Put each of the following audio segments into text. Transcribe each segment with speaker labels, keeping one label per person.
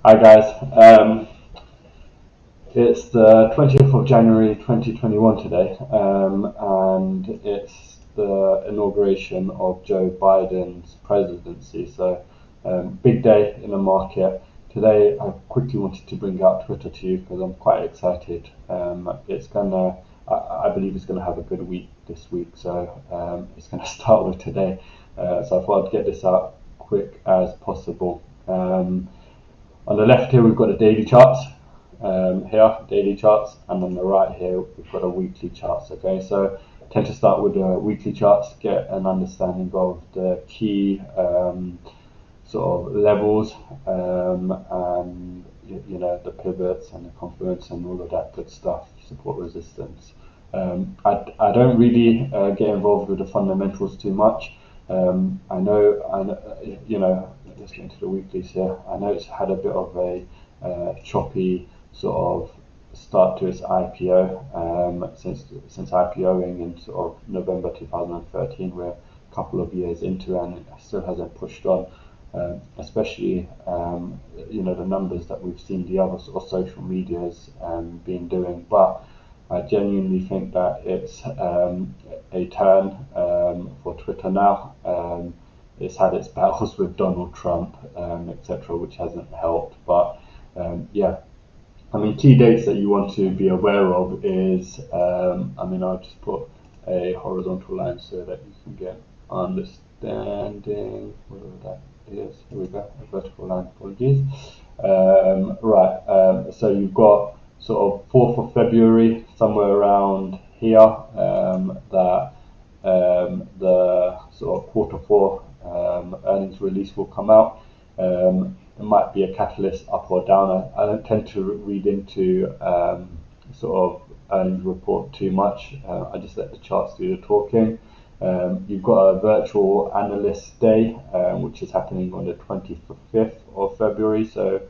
Speaker 1: Hi guys, it's the 20th of January 2021 today, and it's the inauguration of Joe Biden's presidency. So, big day in the market. Today, I quickly wanted to bring out Twitter to you because I'm quite excited. I believe it's gonna have a good week this week, so it's gonna start with today. So I thought I'd get this out quick as possible. On the left here, we've got the daily charts. Here, daily charts, and on the right here, we've got a weekly charts. Okay, so I tend to start with the weekly charts, get an understanding of the key sort of levels, and the pivots and the confluence and all of that good stuff, support resistance. I don't really get involved with the fundamentals too much. Let's get into the weeklies here. I know it's had a bit of a choppy sort of start to its IPO since IPOing in sort of November 2013. We're a couple of years into, and it still hasn't pushed on. Especially the numbers that we've seen the other sort of social medias been doing, but I genuinely think that it's a turn for Twitter now. It's had its battles with Donald Trump, etc., which hasn't helped. But key dates that you want to be aware of is, I'll just put a horizontal line so that you can get understanding, whatever that is. Here we go, a vertical line, apologies. So you've got sort of 4th of February, somewhere around here, that the sort of quarter 4 earnings release will come out. It might be a catalyst up or down. I don't tend to read into sort of earnings report too much. I just let the charts do the talking. You've got a virtual analyst day, which is happening on the 25th of February. So,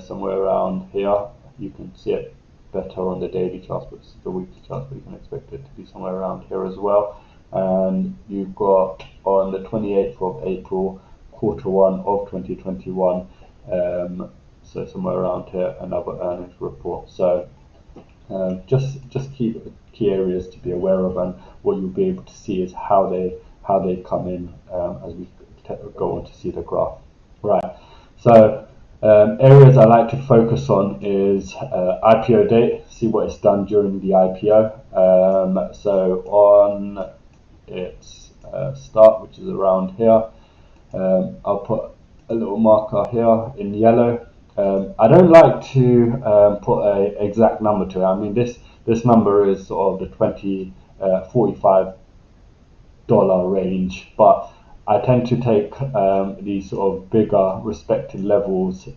Speaker 1: somewhere around here. You can see it better on the daily charts, but it's the weekly charts, but you can expect it to be somewhere around here as well. And you've got on the 28th of April, quarter 1 of 2021, so somewhere around here, another earnings report. So just key areas to be aware of, and what you'll be able to see is how they come in as we go on to see the graph. Right. So areas I like to focus on is IPO date, see what it's done during the IPO. So on its start, which is around here, I'll put a little marker here in yellow. I don't like to put an exact number to it. I mean, this number is sort of the $45 range, but I tend to take these sort of bigger respected levels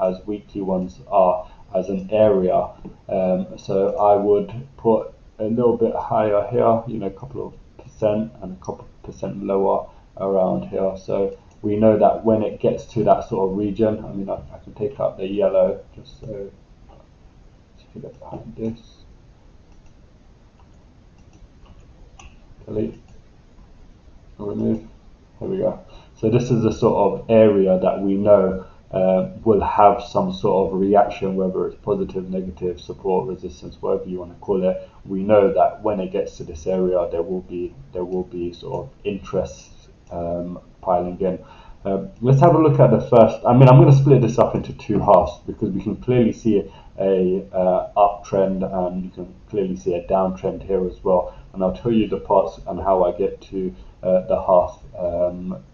Speaker 1: as weekly ones are as an area. So I would put a little bit higher here, a couple of percent, and a couple of percent lower around here. So we know that when it gets to that sort of region, I can take out the yellow just so to get behind this. Delete. Remove. Here we go. So this is the sort of area that we know will have some sort of reaction, whether it's positive, negative, support, resistance, whatever you want to call it. We know that when it gets to this area, there will be sort of interest piling in. Let's have a look at the first. I'm going to split this up into two halves because we can clearly see a uptrend, and you can clearly see a downtrend here as well. And I'll tell you the parts and how I get to the half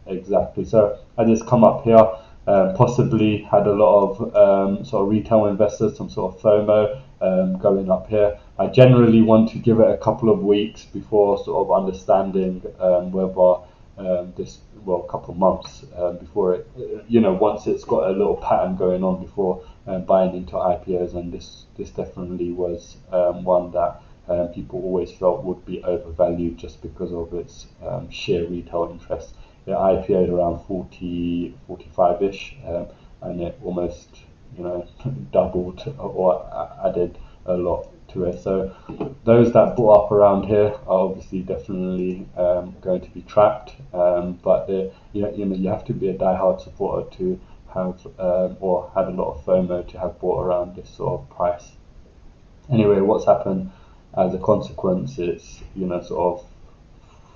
Speaker 1: exactly. So I just come up here, possibly had a lot of sort of retail investors, some sort of FOMO going up here. I generally want to give it a couple of weeks before sort of understanding whether a couple of months before it, once it's got a little pattern going on before buying into IPOs, and this definitely was one that people always felt would be overvalued just because of its sheer retail interest. It IPO'd around 45-ish, and it almost doubled or added a lot to it. So those that bought up around here are obviously definitely going to be trapped, but you have to be a diehard supporter to have or had a lot of FOMO to have bought around this sort of price. Anyway, what's happened as a consequence, it's sort of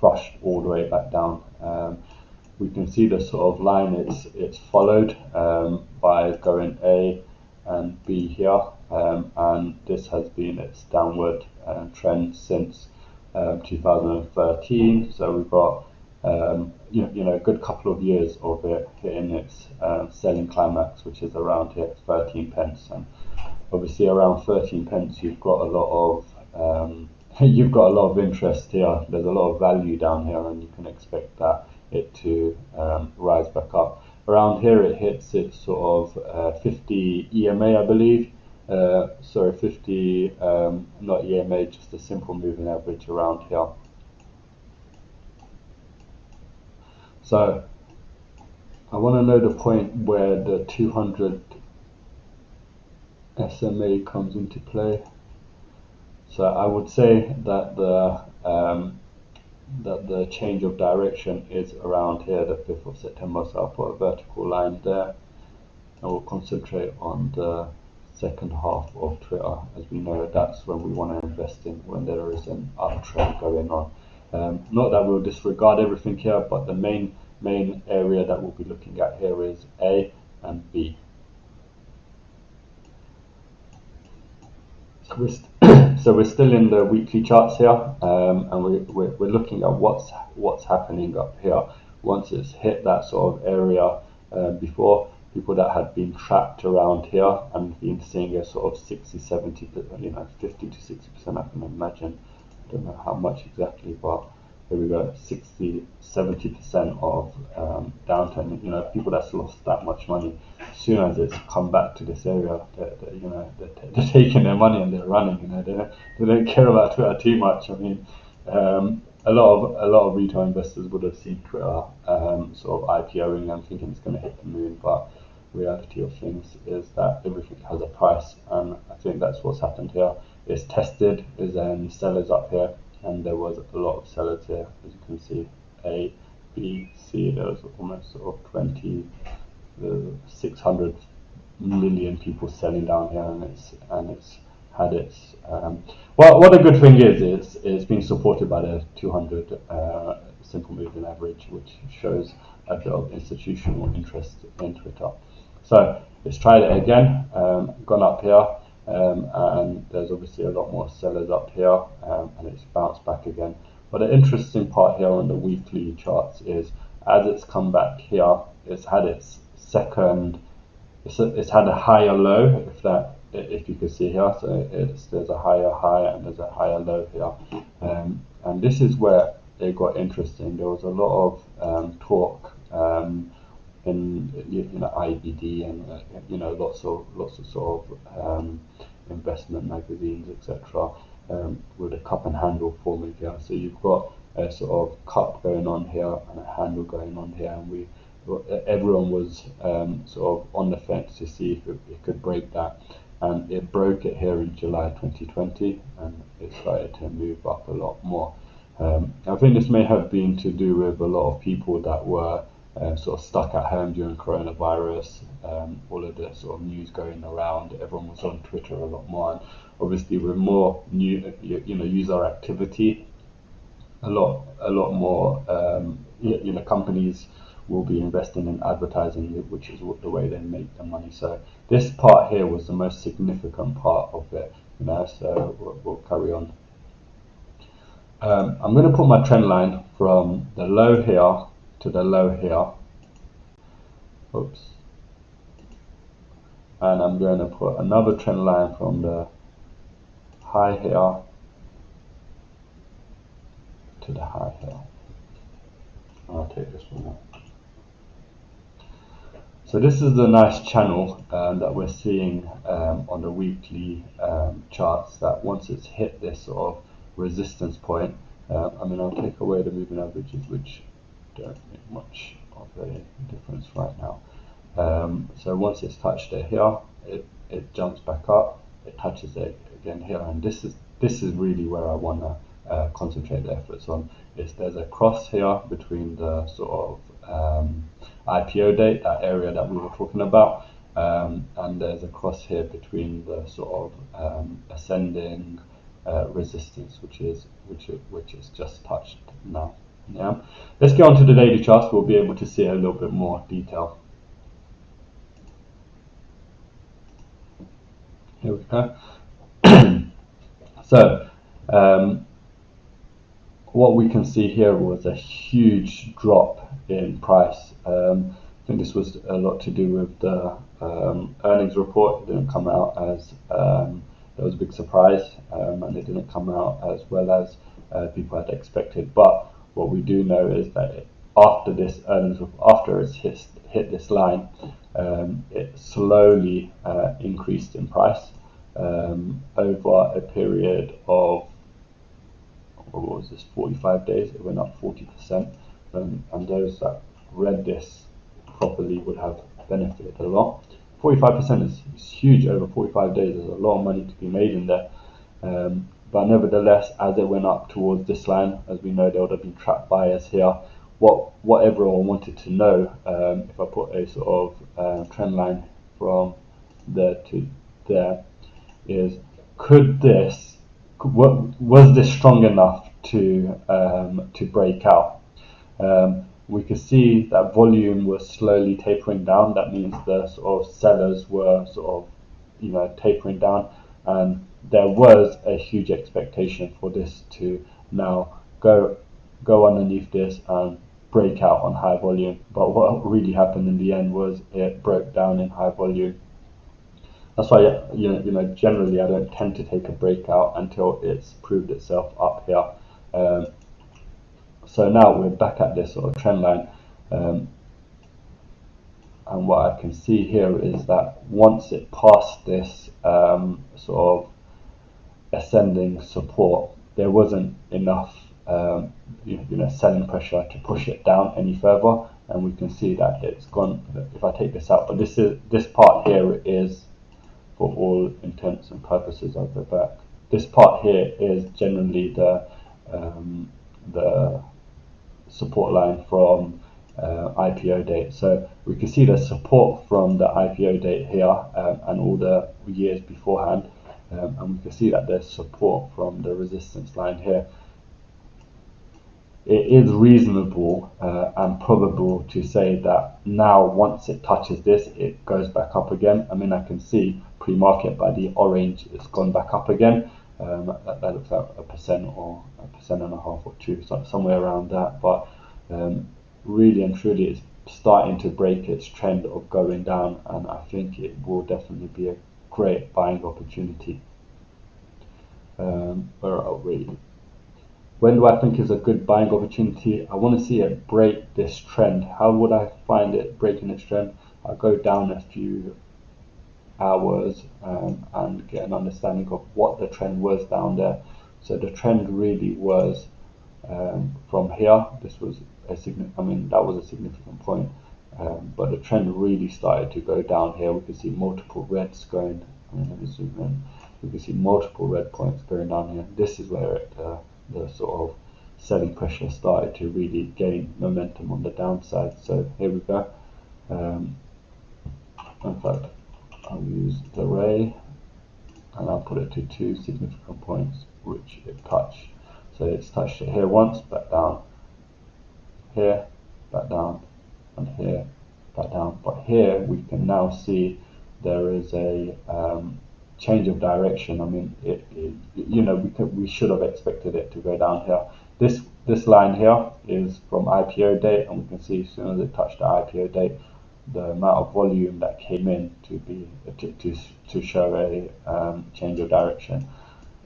Speaker 1: flushed all the way back down. We can see the sort of line it's followed by going A and B here, and this has been its downward trend since 2013. So we've got a good couple of years of it hitting its selling climax, which is around here 13 pence. And obviously around 13 pence, you've got a lot of interest here. There's a lot of value down here, and you can expect that it to rise back up. Around here, it hits its sort of 50 EMA, I believe. 50, not EMA, just a simple moving average around here. So I want to know the point where the 200 SMA comes into play. So I would say that the change of direction is around here, the 5th of September. So I'll put a vertical line there, and we'll concentrate on the second half of Twitter, as we know that's when we want to invest in, when there is an uptrend going on. Not that we'll disregard everything here, but the main area that we'll be looking at here is A and B. So we're still in the weekly charts here, and we're looking at what's happening up here. Once it's hit that sort of area before, people that had been trapped around here and been seeing a sort of 60, 70, 50 to 60%, I can imagine. I don't know how much exactly, but here we go, 60, 70% of downturn. People that's lost that much money, as soon as it's come back to this area, they're taking their money and they're running. They don't care about Twitter too much. I mean, a lot of retail investors would have seen Twitter sort of IPOing and thinking it's going to hit the moon, but reality of things is that everything has a price, and I think that's what's happened here. It's tested, is then sellers up here, and there was a lot of sellers here, as you can see. A, B, C, there was almost sort of 600 million people selling down here, and it's had its what a good thing is it's been supported by the 200 simple moving average, which shows a bit of institutional interest in Twitter. So let's try it again. Gone up here, and there's obviously a lot more sellers up here, and it's bounced back again. But the interesting part here on the weekly charts is, as it's come back here, it's had its second, it's had a higher low, if you can see here. So there's a higher high and there's a higher low here, and this is where it got interesting. There was a lot of talk in IBD and lots of sort of investment magazines, etc. With a cup and handle forming here. So you've got a sort of cup going on here and a handle going on here, and everyone was sort of on the fence to see if it could break that, and it broke it here in July 2020, and it started to move up a lot more. I think this may have been to do with a lot of people that were sort of stuck at home during coronavirus, all of the sort of news going around. Everyone was on Twitter a lot more, and obviously with more new user activity, a lot more companies will be investing in advertising, which is the way they make their money. So this part here was the most significant part of it, so we'll carry on. I'm going to put my trend line from the low here to the low here. Oops. And I'm going to put another trend line from the high here to the high here. I'll take this one out. So this is the nice channel that we're seeing on the weekly charts, that once it's hit this sort of resistance point, I'll take away the moving averages, which don't make much of a difference right now. So once it's touched it here, it jumps back up, it touches it again here, and this is really where I want to concentrate the efforts on. There's a cross here between the sort of IPO date, that area that we were talking about, and there's a cross here between the sort of ascending resistance, which is just touched now. Yeah, let's get on to the daily charts. We'll be able to see a little bit more detail. Here we go. So what we can see here was a huge drop in price. I think this was a lot to do with the earnings report. It didn't come out as there was a big surprise, and it didn't come out as well as people had expected. But what we do know is that after this earnings, after it's hit this line, it slowly increased in price over a period of, what was this, 45 days. It went up 40%, and those that read this properly would have benefited a lot. 45% is huge. Over 45 days, there's a lot of money to be made in there. But nevertheless, as it went up towards this line, as we know, there would have been trapped buyers here. What everyone wanted to know, if I put a sort of trend line from there to there, is was this strong enough to break out? We could see that volume was slowly tapering down. That means the sort of sellers were sort of tapering down, and there was a huge expectation for this to now go underneath this and break out on high volume. But what really happened in the end was it broke down in high volume. That's why generally I don't tend to take a breakout until it's proved itself up here. So now we're back at this sort of trend line, and what I can see here is that once it passed this sort of ascending support, there wasn't enough selling pressure to push it down any further, and we can see that it's gone. If I take this out, but this part here is, for all intents and purposes, I'll go back. This part here is generally the support line from IPO date. So we can see the support from the IPO date here and all the years beforehand, and we can see that there's support from the resistance line here. It is reasonable and probable to say that now once it touches this, it goes back up again. I mean, I can see pre-market by the orange, it's gone back up again. That looks like 1% or 1.5% or 2%, so somewhere around that. But really and truly, it's starting to break its trend of going down, and I think it will definitely be a great buying opportunity. Where are we? When do I think is a good buying opportunity? I want to see it break this trend. How would I find it breaking this trend? I'll go down a few hours and get an understanding of what the trend was down there. So the trend really was from here. This was that was a significant point. But the trend really started to go down here. We can see multiple reds going. Let me zoom in. We can see multiple red points going down here. This is where the sort of selling pressure started to really gain momentum on the downside. So here we go. In fact, I'll use the ray and I'll put it to 2 significant points which it touched. So it's touched it here once, back down, here, back down, and here, back down. But here we can now see there is a change of direction. I mean, we should have expected it to go down here. This line here is from IPO date, and we can see as soon as it touched the IPO date, the amount of volume that came in to show a change of direction.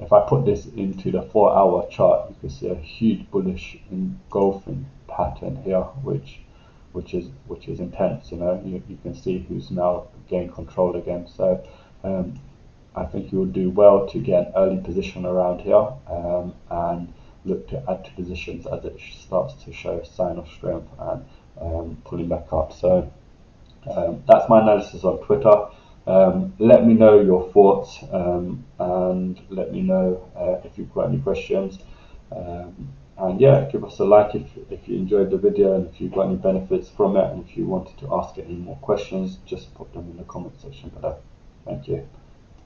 Speaker 1: If I put this into the 4-hour chart, you can see a huge bullish engulfing pattern here, which is intense. You can see who's now gained control again. So I think you will do well to get an early position around here and look to add to positions as it starts to show a sign of strength and pulling back up. So that's my analysis on Twitter. Let me know your thoughts and let me know if you've got any questions. And yeah, give us a like if you enjoyed the video and if you got any benefits from it, and if you wanted to ask any more questions, just put them in the comment section below. Thank you.